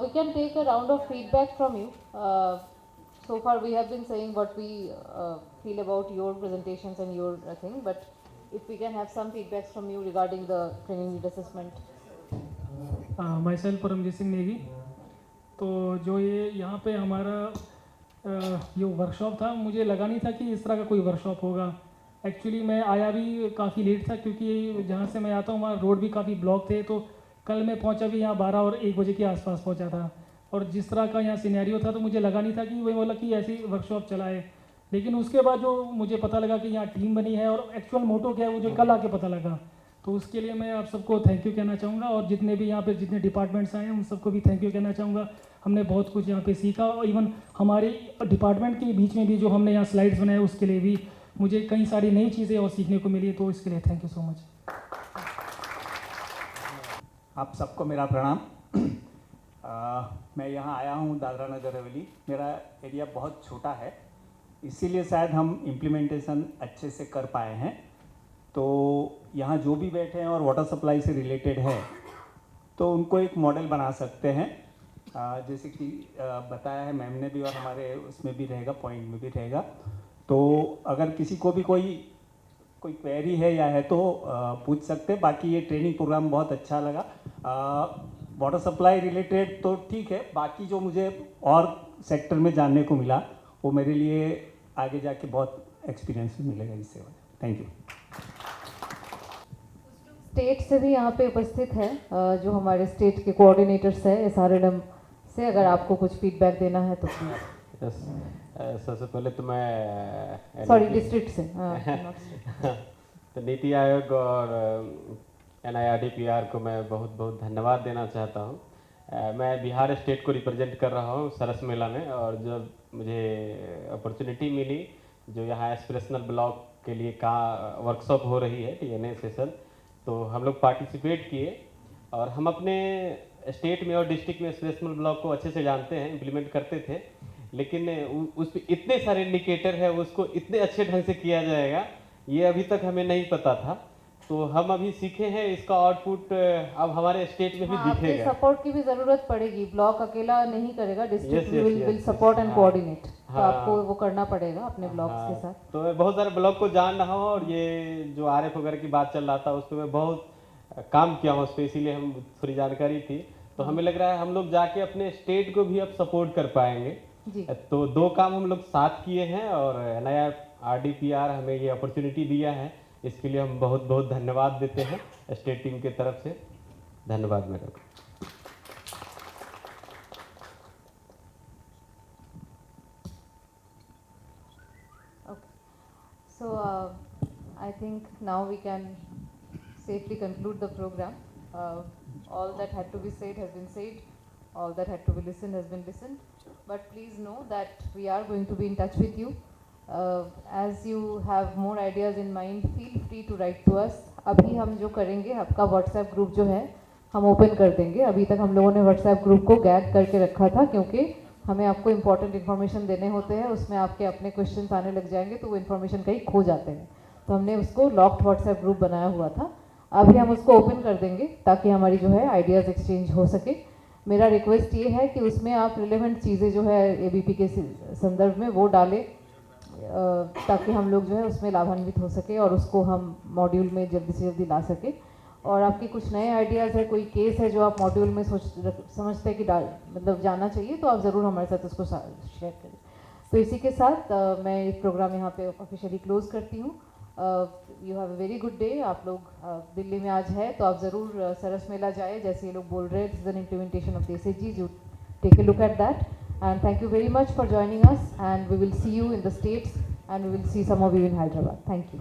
we can take a round of feedback from you. So far we have been saying what we feel about your presentations and your thing, but if we can have some feedbacks from you regarding the training need assessment. Myself Paramjit Singh Negi. तो जो ये यहाँ पे हमारा ये workshop था, मुझे लगा नहीं था कि इस तरह का कोई वर्कशॉप होगा। एक्चुअली मैं आया भी काफ़ी लेट था, क्योंकि जहाँ से मैं आता हूँ वहाँ रोड भी काफ़ी ब्लॉक थे। तो कल मैं पहुँचा भी यहाँ 12 और 1 बजे के आसपास पहुँचा था, और जिस तरह का यहाँ सिनेरियो था तो मुझे लगा नहीं था कि वही बोला कि ऐसी वर्कशॉप चलाए। लेकिन उसके बाद जो मुझे पता लगा कि यहाँ टीम बनी है और एक्चुअल मोटो क्या है, वो जो कल आके पता लगा, तो उसके लिए मैं आप सबको थैंक यू कहना चाहूँगा। और जितने भी यहाँ पे जितने डिपार्टमेंट्स आए हैं उन सबको भी थैंक यू कहना चाहूँगा। हमने बहुत कुछ यहाँ पे सीखा, और इवन हमारे डिपार्टमेंट के बीच में भी जो हमने यहाँ स्लाइड्स बनाए उसके लिए भी मुझे कई सारी नई चीज़ें और सीखने को मिली। तो इसके लिए थैंक यू सो मच। आप सबको मेरा प्रणाम। मैं यहाँ आया हूँ दादरा नगर हवेली। मेरा एरिया बहुत छोटा है, इसीलिए शायद हम इम्प्लीमेंटेशन अच्छे से कर पाए हैं। तो यहाँ जो भी बैठे हैं और वाटर सप्लाई से रिलेटेड है तो उनको एक मॉडल बना सकते हैं। जैसे कि बताया है मैम ने भी, और हमारे उसमें भी रहेगा, पॉइंट में भी रहेगा। तो अगर किसी को भी कोई क्वेरी है या है तो पूछ सकते। बाकी ये ट्रेनिंग प्रोग्राम बहुत अच्छा लगा। वाटर सप्लाई रिलेटेड तो ठीक है, बाकी जो मुझे और सेक्टर में जानने को मिला वो मेरे लिए आगे जाके बहुत एक्सपीरियंस मिलेगा इससे। Thank you. स्टेट से भी यहाँ पे उपस्थित है जो हमारे स्टेट के कोऑर्डिनेटर्स है SRNM से, अगर आपको कुछ फीडबैक देना है तो प्लीज। सबसे पहले तो मैं सॉरी डिस्ट्रिक्ट से तो नीति आयोग और NIRDPR को मैं बहुत बहुत धन्यवाद देना चाहता हूँ। मैं बिहार स्टेट को रिप्रेजेंट कर रहा हूँ सरस मेला में, और जब मुझे अपॉर्चुनिटी मिली जो यहाँ एस्पिरेशनल ब्लॉक के लिए का वर्कशॉप हो रही है TNA सेशन, तो हम लोग पार्टिसिपेट किए। और हम अपने स्टेट में और डिस्ट्रिक्ट में एस्पिरेशनल ब्लॉक को अच्छे से जानते हैं, इम्प्लीमेंट करते थे, लेकिन उस पर इतने सारे इंडिकेटर है, उसको इतने अच्छे ढंग से किया जाएगा ये अभी तक हमें नहीं पता था। तो हम अभी सीखे हैं, इसका आउटपुट अब हमारे स्टेट में भी दिखेगा। सपोर्ट की भी जरूरत पड़ेगी, ब्लॉक अकेला नहीं करेगा, district will support and coordinate. तो आपको वो करना पड़ेगा अपने ब्लॉक्स के साथ। तो मैं बहुत सारे ब्लॉक को जान रहा हूँ, और ये जो RF वगैरह की बात चल रहा था उस पर मैं बहुत काम किया हूँ उस पर, इसीलिए हम थोड़ी जानकारी थी। तो हमें लग रहा है हम लोग जाके अपने स्टेट को भी अब सपोर्ट कर पाएंगे जी। तो 2 काम हम लोग साथ किए हैं, और NIRDPR हमें ये अपॉर्चुनिटी दिया है, इसके लिए हम बहुत बहुत धन्यवाद देते हैं स्टेट टीम की तरफ से। धन्यवाद madam. So I think now we can safely conclude the program. All that had to be said has been said, all that had to be listened has been listened. But please know that we are going to be in touch with you. As you have more ideas in mind, feel free to write to us. अभी हम जो करेंगे, आपका WhatsApp group जो है हम open कर देंगे। अभी तक हम लोगों ने WhatsApp ग्रुप को गैग करके रखा था, क्योंकि हमें आपको इंपॉर्टेंट इन्फॉर्मेशन देने होते हैं, उसमें आपके अपने क्वेश्चंस आने लग जाएंगे तो वो इन्फॉर्मेशन कहीं खो जाते हैं। तो हमने उसको लॉक्ड WhatsApp ग्रुप बनाया हुआ था, अभी हम उसको ओपन कर देंगे ताकि हमारी जो है आइडियाज़ एक्सचेंज हो सके। मेरा रिक्वेस्ट ये है कि उसमें आप रिलेवेंट चीज़ें जो है ABP के संदर्भ में वो डालें, ताकि हम लोग जो है उसमें लाभान्वित हो सके और उसको हम मॉड्यूल में जल्दी से जल्दी ला सके। और आपके कुछ नए आइडियाज़ है, कोई केस है जो आप मॉड्यूल में समझते हैं कि मतलब जाना चाहिए, तो आप ज़रूर हमारे साथ उसको शेयर करें। तो इसी के साथ मैं इस प्रोग्राम यहाँ पे ऑफिशियली क्लोज करती हूँ। You have a very good day. आप लोग दिल्ली में आज है तो आप ज़रूर सरस मेला जाए, जैसे ये लोग बोल रहे हैं, this is an implementation of SHG, you take a look at that. And thank you very much for joining us, and we will see you in the States, and we will see some of you in Hyderabad. Thank you.